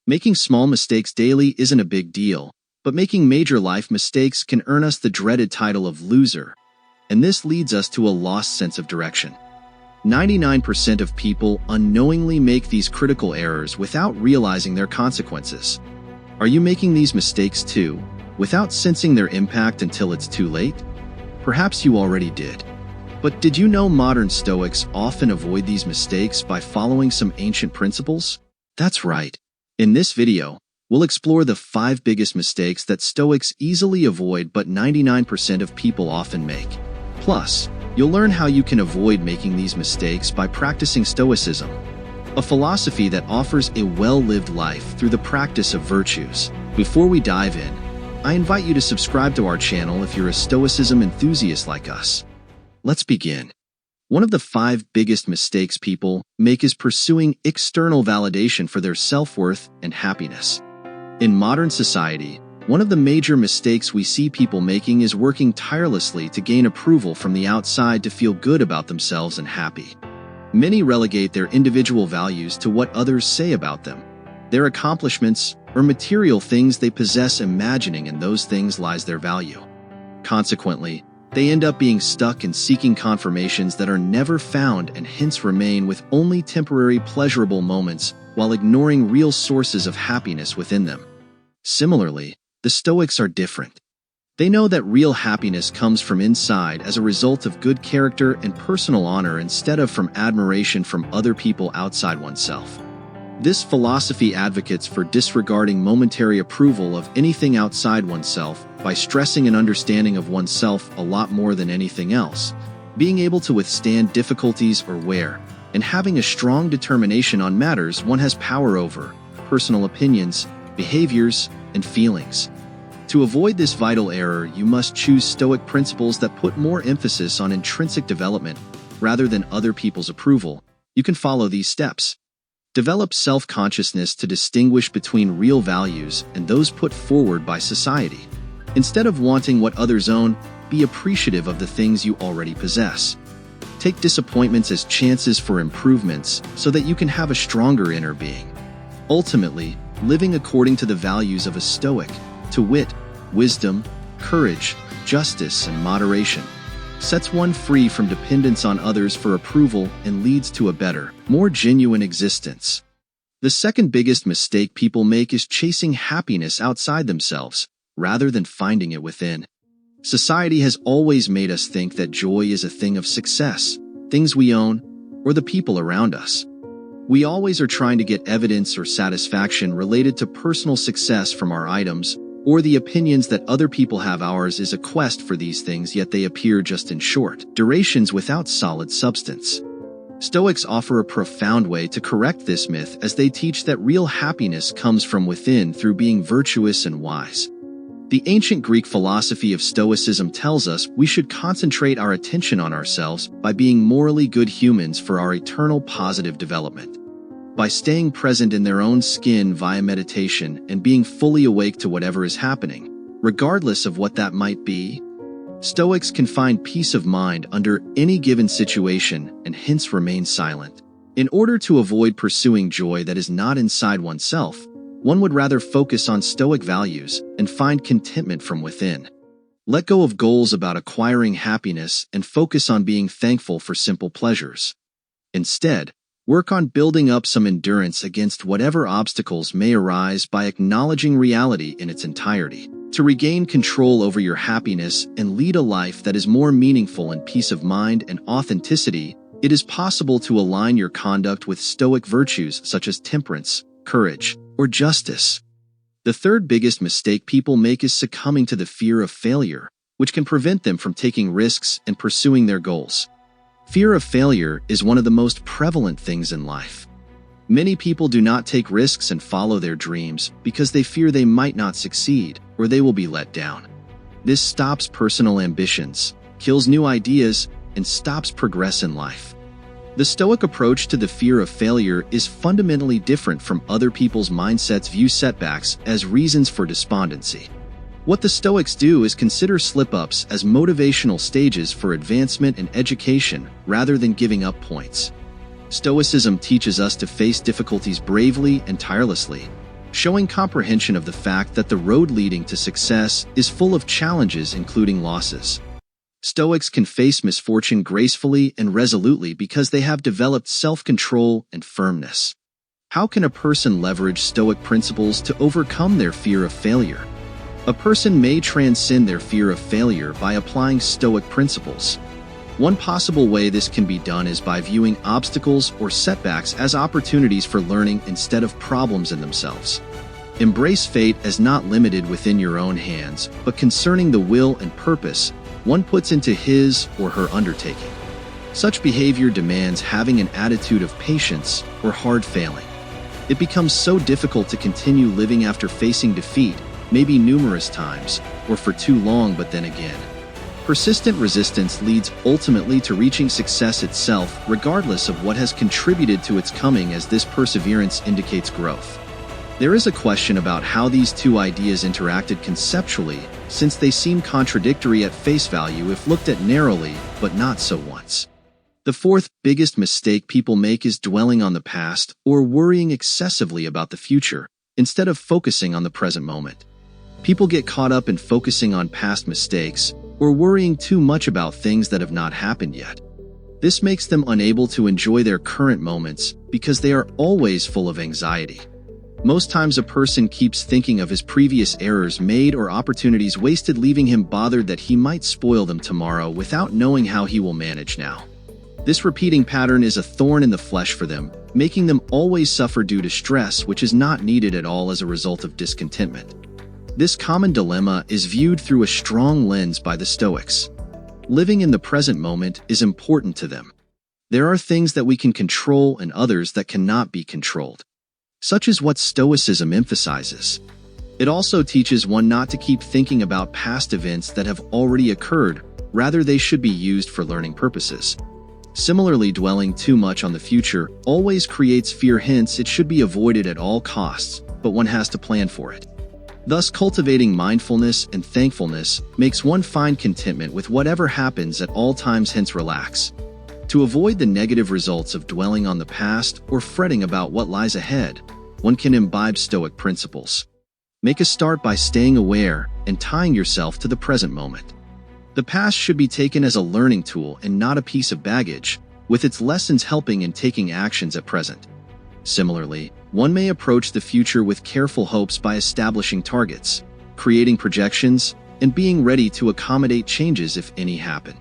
Making small mistakes daily isn't a big deal, but making major life mistakes can earn us the dreaded title of loser, and this leads us to a lost sense of direction. 99% of people unknowingly make these critical errors without realizing their consequences. Are you making these mistakes too, without sensing their impact until it's too late? Perhaps you already did. But did you know modern Stoics often avoid these mistakes by following some ancient principles? That's right. In this video, we'll explore the 5 biggest mistakes that Stoics easily avoid but 99% of people often make. Plus, you'll learn how you can avoid making these mistakes by practicing Stoicism, a philosophy that offers a well-lived life through the practice of virtues. Before we dive in, I invite you to subscribe to our channel if you're a Stoicism enthusiast like us. Let's begin. One of the 5 biggest mistakes people make is pursuing external validation for their self-worth and happiness. In modern society, one of the major mistakes we see people making is working tirelessly to gain approval from the outside to feel good about themselves and happy. Many relegate their individual values to what others say about them, their accomplishments, or material things they possess, imagining in those things lies their value. Consequently, they end up being stuck in seeking confirmations that are never found and hence remain with only temporary pleasurable moments while ignoring real sources of happiness within them. Similarly, the Stoics are different. They know that real happiness comes from inside as a result of good character and personal honor instead of from admiration from other people outside oneself. This philosophy advocates for disregarding momentary approval of anything outside oneself by stressing an understanding of oneself a lot more than anything else, being able to withstand difficulties or wear, and having a strong determination on matters one has power over, personal opinions, behaviors, and feelings. To avoid this vital error, you must choose Stoic principles that put more emphasis on intrinsic development rather than other people's approval. You can follow these steps. Develop self-consciousness to distinguish between real values and those put forward by society. Instead of wanting what others own, be appreciative of the things you already possess. Take disappointments as chances for improvements so that you can have a stronger inner being. Ultimately, living according to the values of a Stoic, to wit, wisdom, courage, justice, and moderation, sets one free from dependence on others for approval and leads to a better, more genuine existence. The second biggest mistake people make is chasing happiness outside themselves, rather than finding it within. Society has always made us think that joy is a thing of success, things we own, or the people around us. We always are trying to get evidence or satisfaction related to personal success from our items, or the opinions that other people have. Ours is a quest for these things, yet they appear just in short durations without solid substance. Stoics offer a profound way to correct this myth as they teach that real happiness comes from within through being virtuous and wise. The ancient Greek philosophy of Stoicism tells us we should concentrate our attention on ourselves by being morally good humans for our eternal positive development. By staying present in their own skin via meditation and being fully awake to whatever is happening, regardless of what that might be, Stoics can find peace of mind under any given situation and hence remain silent. In order to avoid pursuing joy that is not inside oneself, one would rather focus on Stoic values and find contentment from within. Let go of goals about acquiring happiness and focus on being thankful for simple pleasures. Instead, work on building up some endurance against whatever obstacles may arise by acknowledging reality in its entirety. To regain control over your happiness and lead a life that is more meaningful in peace of mind and authenticity, it is possible to align your conduct with Stoic virtues such as temperance, courage, or justice. The third biggest mistake people make is succumbing to the fear of failure, which can prevent them from taking risks and pursuing their goals. Fear of failure is one of the most prevalent things in life. Many people do not take risks and follow their dreams because they fear they might not succeed or they will be let down. This stops personal ambitions, kills new ideas, and stops progress in life. The Stoic approach to the fear of failure is fundamentally different from other people's mindsets view setbacks as reasons for despondency. What the Stoics do is consider slip-ups as motivational stages for advancement and education rather than giving up points. Stoicism teaches us to face difficulties bravely and tirelessly, showing comprehension of the fact that the road leading to success is full of challenges, including losses. Stoics can face misfortune gracefully and resolutely because they have developed self-control and firmness. How can a person leverage Stoic principles to overcome their fear of failure? A person may transcend their fear of failure by applying Stoic principles. One possible way this can be done is by viewing obstacles or setbacks as opportunities for learning instead of problems in themselves. Embrace fate as not limited within your own hands, but concerning the will and purpose one puts into his or her undertaking. Such behavior demands having an attitude of patience or hard failing. It becomes so difficult to continue living after facing defeat, maybe numerous times, or for too long, but then again. Persistent resistance leads ultimately to reaching success itself, regardless of what has contributed to its coming, as this perseverance indicates growth. There is a question about how these two ideas interacted conceptually, since they seem contradictory at face value if looked at narrowly, but not so once. The fourth biggest mistake people make is dwelling on the past or worrying excessively about the future, instead of focusing on the present moment. People get caught up in focusing on past mistakes or worrying too much about things that have not happened yet. This makes them unable to enjoy their current moments because they are always full of anxiety. Most times a person keeps thinking of his previous errors made or opportunities wasted, leaving him bothered that he might spoil them tomorrow without knowing how he will manage now. This repeating pattern is a thorn in the flesh for them, making them always suffer due to stress, which is not needed at all as a result of discontentment. This common dilemma is viewed through a strong lens by the Stoics. Living in the present moment is important to them. There are things that we can control and others that cannot be controlled. Such is what Stoicism emphasizes. It also teaches one not to keep thinking about past events that have already occurred, rather they should be used for learning purposes. Similarly, dwelling too much on the future always creates fear, hence it should be avoided at all costs, but one has to plan for it. Thus, cultivating mindfulness and thankfulness makes one find contentment with whatever happens at all times, hence relax. To avoid the negative results of dwelling on the past or fretting about what lies ahead, one can imbibe Stoic principles. Make a start by staying aware and tying yourself to the present moment. The past should be taken as a learning tool and not a piece of baggage, with its lessons helping in taking actions at present. Similarly, one may approach the future with careful hopes by establishing targets, creating projections, and being ready to accommodate changes if any happen.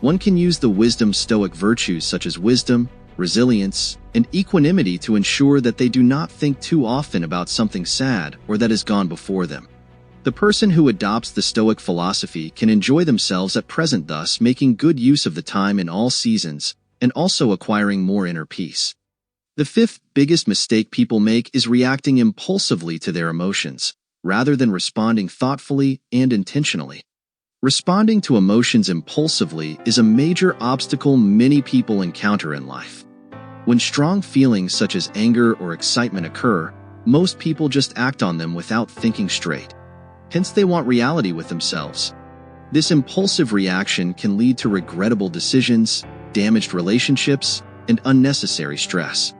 One can use the wisdom Stoic virtues such as wisdom, resilience, and equanimity to ensure that they do not think too often about something sad or that has gone before them. The person who adopts the Stoic philosophy can enjoy themselves at present, thus making good use of the time in all seasons, and also acquiring more inner peace. The fifth biggest mistake people make is reacting impulsively to their emotions, rather than responding thoughtfully and intentionally. Responding to emotions impulsively is a major obstacle many people encounter in life. When strong feelings such as anger or excitement occur, most people just act on them without thinking straight. Hence, they want reality with themselves. This impulsive reaction can lead to regrettable decisions, damaged relationships, and unnecessary stress.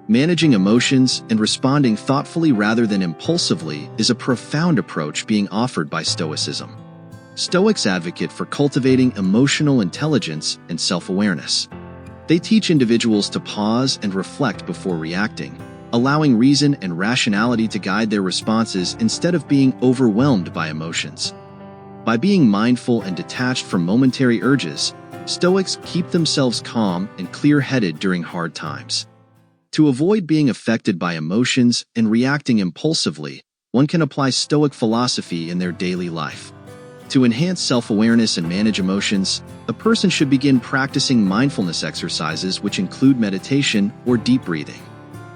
Managing emotions and responding thoughtfully rather than impulsively is a profound approach being offered by Stoicism. Stoics advocate for cultivating emotional intelligence and self-awareness. They teach individuals to pause and reflect before reacting, allowing reason and rationality to guide their responses instead of being overwhelmed by emotions. By being mindful and detached from momentary urges, Stoics keep themselves calm and clear-headed during hard times. To avoid being affected by emotions and reacting impulsively, one can apply Stoic philosophy in their daily life. To enhance self-awareness and manage emotions, a person should begin practicing mindfulness exercises which include meditation or deep breathing.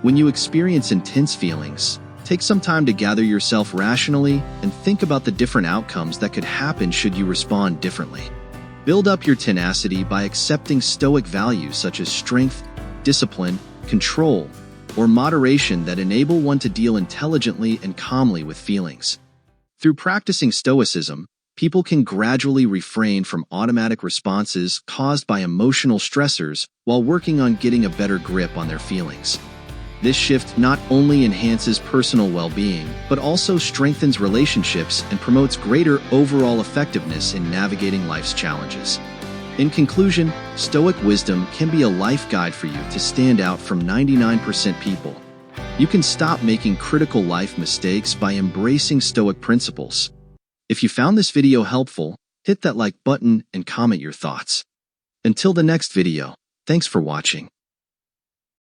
When you experience intense feelings, take some time to gather yourself rationally and think about the different outcomes that could happen should you respond differently. Build up your tenacity by accepting Stoic values such as strength, discipline, control, or moderation that enable one to deal intelligently and calmly with feelings. Through practicing Stoicism, people can gradually refrain from automatic responses caused by emotional stressors while working on getting a better grip on their feelings. This shift not only enhances personal well-being, but also strengthens relationships and promotes greater overall effectiveness in navigating life's challenges. In conclusion, Stoic wisdom can be a life guide for you to stand out from 99% people. You can stop making critical life mistakes by embracing Stoic principles. If you found this video helpful, hit that like button and comment your thoughts. Until the next video, thanks for watching.